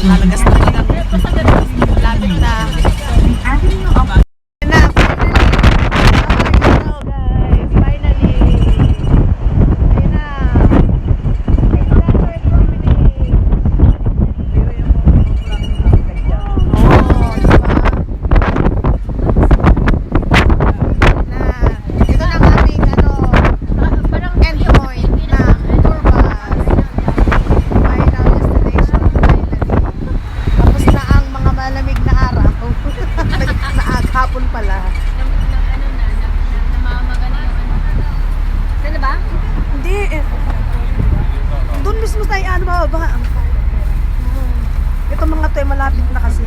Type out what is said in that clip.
Lalagas na talagang lapit na. Na, finally. Ayun na. Ito na ang ating end point na tour bus. Final destination finally. Tapos na ang mga malamig na araw. Hapon pala. Namamaga na yung ano. Saan ba? Hindi. Doon mismo tayo bababa. Ito mga to ay malapit na kasi.